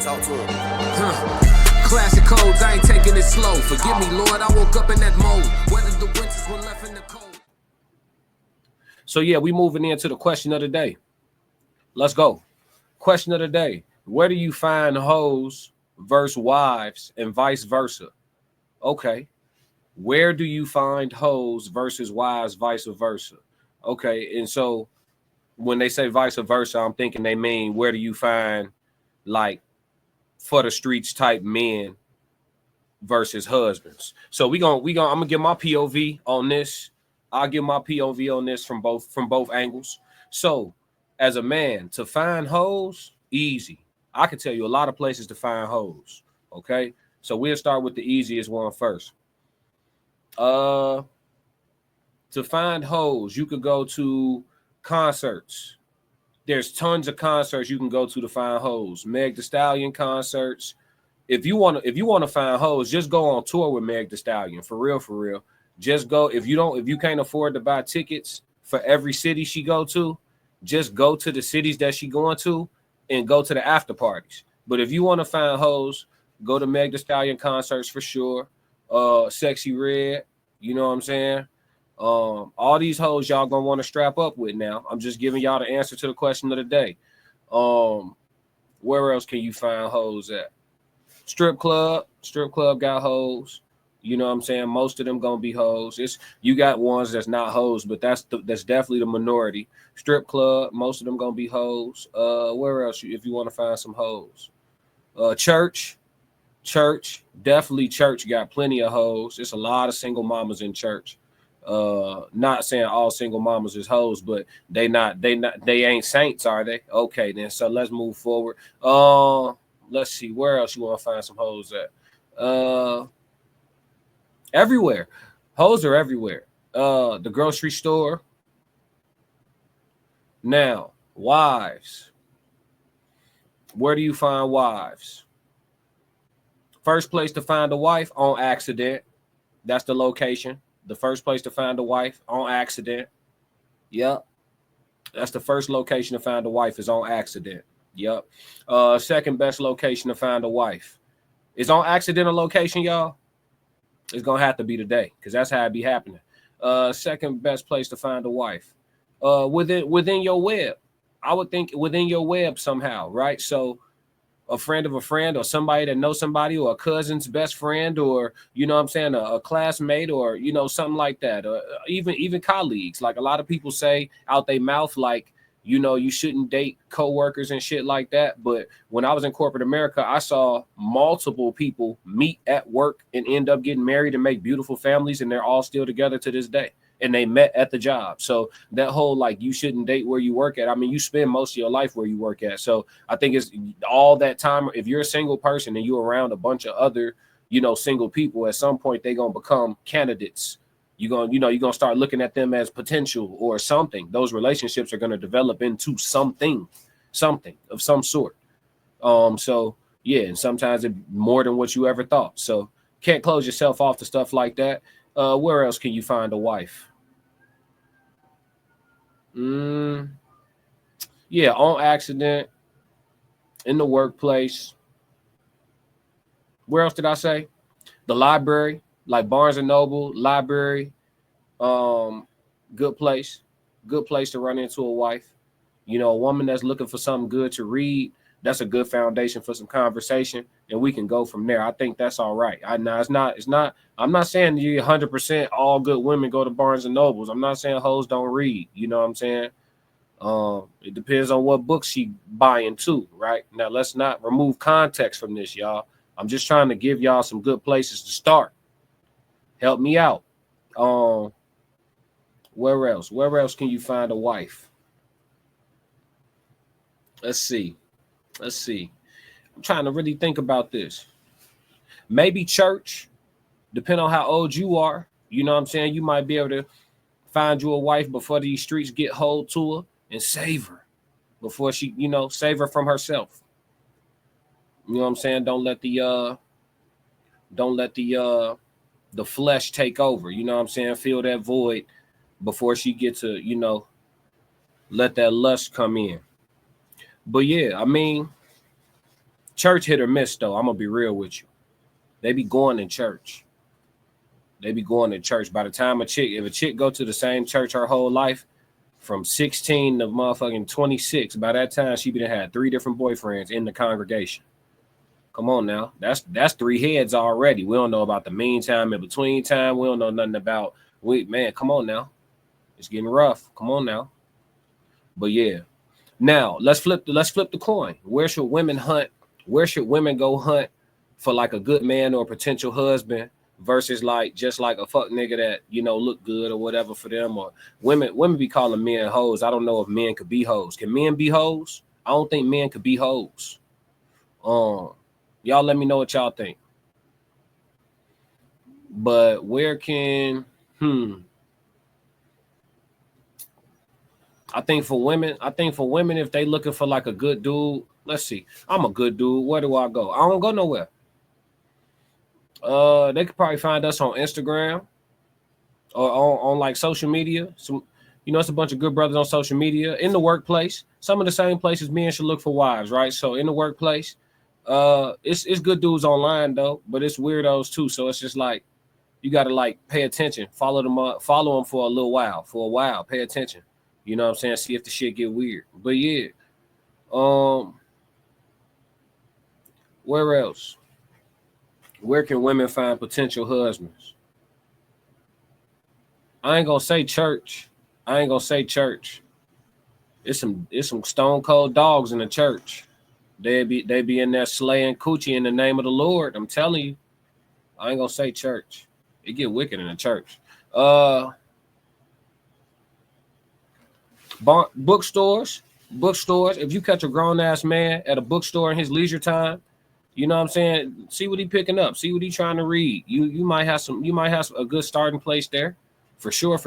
Talk to him. Classic codes, I ain't taking it slow. Forgive me, Lord, I woke up in that mode. Whether the winters were left in the cold. So yeah, we moving into the question of the day. Let's go. Question of the day. Where do you find hoes versus wives and vice versa? Okay. Where do you find hoes versus wives, vice versa? Okay. And so when they say vice versa, I'm thinking they mean where do you find like for the streets type men versus husbands. So I'm gonna give my POV on this. I'll give my POV on this from both angles. So as a man, to find hoes, easy. I can tell you a lot of places to find hoes. Okay. So we'll start with the easiest one first. To find hoes, you could go to concerts. There's tons of concerts you can go to find hoes. Meg Thee Stallion concerts. If you want to find hoes, just go on tour with Meg Thee Stallion. For real. Just go. If you can't afford to buy tickets for every city she go to, just go to the cities that she going to and go to the after parties. But if you want to find hoes, go to Meg Thee Stallion concerts for sure. Sexy Red, you know what I'm saying? All these hoes y'all gonna want to strap up with now. I'm just giving y'all the answer to the question of the day. Where else can you find hoes at? Strip club got hoes. You know what I'm saying? Most of them gonna be hoes. You got ones that's not hoes, but that's definitely the minority. Strip club, most of them gonna be hoes. Where else if you want to find some hoes? Church, definitely church got plenty of hoes. There's a lot of single mamas in church. Not saying all single mamas is hoes, but they ain't saints, are they? Okay, then so let's move forward. Let's see where else you want to find some hoes at. Everywhere. Hoes are everywhere. The grocery store. Now, wives. Where do you find wives? First place to find a wife, on accident. That's the location. The first place to find a wife, on accident. Yep. That's the first location to find a wife, is on accident. Yep. Second best location to find a wife. Is on accident a location, y'all? It's gonna have to be today, because that's how it be happening. Second best place to find a wife. Within your web. I would think within your web somehow, right? So a friend of a friend, or somebody that knows somebody, or a cousin's best friend, or you know what I'm saying, a classmate, or you know, something like that. Even colleagues. Like a lot of people say out their mouth, like, you know, you shouldn't date coworkers and shit like that. But when I was in corporate America, I saw multiple people meet at work and end up getting married and make beautiful families, and they're all still together to this day. And they met at the job. So that whole, like, you shouldn't date where you work at. I mean, you spend most of your life where you work at. So I think it's all that time. If you're a single person and you're around a bunch of other, you know, single people, at some point they're going to become candidates. You're going to start looking at them as potential or something. Those relationships are going to develop into something of some sort. So yeah, and sometimes it's more than what you ever thought. So can't close yourself off to stuff like that. Where else can you find a wife? Yeah, on accident, in the workplace. Where else did I say? The library, like Barnes and Noble, library. Good place to run into a wife. You know, a woman that's looking for something good to read. That's a good foundation for some conversation, and we can go from there. I think that's all right. I'm not saying you 100% all good women go to Barnes and Nobles. I'm not saying hoes don't read. You know what I'm saying? It depends on what books she buying too, right? Now let's not remove context from this, y'all. I'm just trying to give y'all some good places to start. Help me out. Where else? Where else can you find a wife? Let's see. I'm trying to really think about this. Maybe church, depending on how old you are. You know what I'm saying? You might be able to find you a wife before these streets get hold to her and save her before she, you know, save her from herself. You know what I'm saying? Don't let the flesh take over. You know what I'm saying? Fill that void before she gets to, you know, let that lust come in. But yeah, I mean, Church hit or miss though. I'm gonna be real with you. They be going in church. They be going to church. By the time if a chick go to the same church her whole life, from 16 to motherfucking 26, by that time she been had 3 different boyfriends in the congregation. Come on now. That's 3 heads already. We don't know about the meantime, in between time. We don't know nothing about man, come on now. It's getting rough. Come on now. But yeah. Now let's flip the coin. Where should women hunt? Where should women go hunt for like a good man or a potential husband versus like just like a fuck nigga that, you know, look good or whatever for them? Or women be calling men hoes. I don't know if men could be hoes. Can men be hoes? I don't think men could be hoes. Y'all let me know what y'all think. But where can I think for women, if they looking for like a good dude, let's see. I'm a good dude. Where do I go? I don't go nowhere. They could probably find us on Instagram or on like social media. Some, you know, it's a bunch of good brothers on social media. In the workplace, some of the same places men should look for wives, right? So in the workplace, it's good dudes online though, but it's weirdos too. So it's just like you gotta like pay attention, follow them for a little while, pay attention. You know what I'm saying? See if the shit get weird. But yeah. Where else? Where can women find potential husbands? I ain't gonna say church. It's some stone cold dogs in the church. They be in there slaying coochie in the name of the Lord. I'm telling you. I ain't gonna say church. It get wicked in the church. Bookstores. If you catch a grown ass man at a bookstore in his leisure time, you know what I'm saying? See what he picking up. See what he trying to read. You might have a good starting place there, for sure.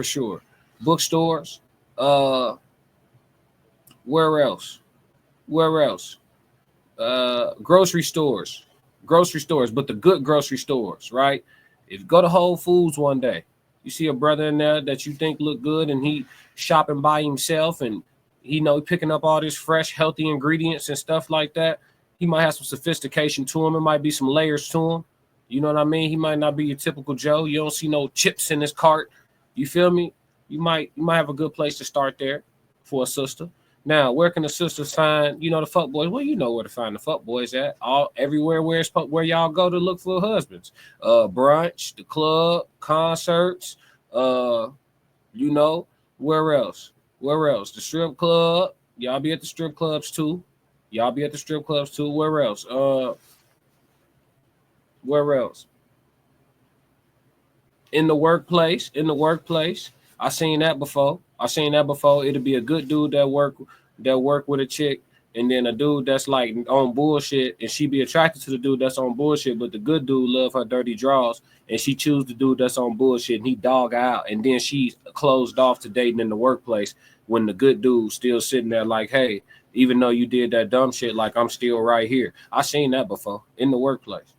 Bookstores. Where else? Grocery stores, but the good grocery stores, right? If you go to Whole Foods one day, you see a brother in there that you think look good, and he shopping by himself, and he picking up all this fresh, healthy ingredients and stuff like that. He might have some sophistication to him. It might be some layers to him. You know what I mean? He might not be your typical Joe. You don't see no chips in his cart. You feel me? You might have a good place to start there for a sister. Now, where can the sisters find, the fuck boys? Well, you know where to find the fuck boys at. Everywhere where y'all go to look for husbands. Brunch, the club, concerts, where else? The strip club. Y'all be at the strip clubs too. Where else? In the workplace. I seen that before. It'll be a good dude that work with a chick, and then a dude that's like on bullshit, and she be attracted to the dude that's on bullshit, but the good dude love her dirty draws, and she choose the dude that's on bullshit, and he dog out, and then she's closed off to dating in the workplace when the good dude still sitting there like, hey, even though you did that dumb shit, like I'm still right here. I seen that before in the workplace.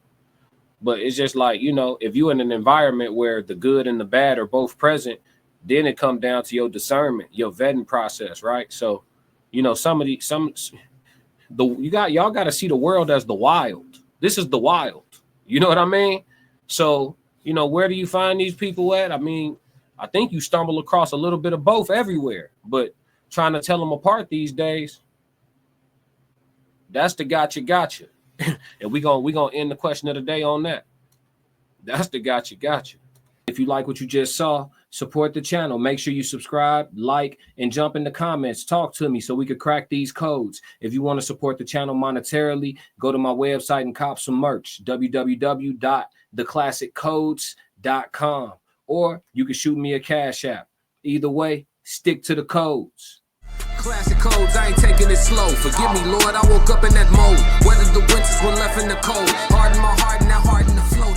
But it's just like, if you're in an environment where the good and the bad are both present, then it comes down to your discernment, your vetting process, right? So, y'all got to see the world as the wild. This is the wild. You know what I mean? So, where do you find these people at? I mean, I think you stumble across a little bit of both everywhere, but trying to tell them apart these days, that's the gotcha. And we gonna end the question of the day on that. That's the gotcha. If you like what you just saw, support the channel. Make sure you subscribe, like, and jump in the comments. Talk to me so we could crack these codes. If you want to support the channel monetarily, go to my website and cop some merch, www.theclassiccodes.com. Or you can shoot me a Cash App. Either way, stick to the codes. Classic codes, I ain't taking it slow. Forgive me, Lord, I woke up in that mode. Weathered the winters when left in the cold. Harden my heart and now harden the flow.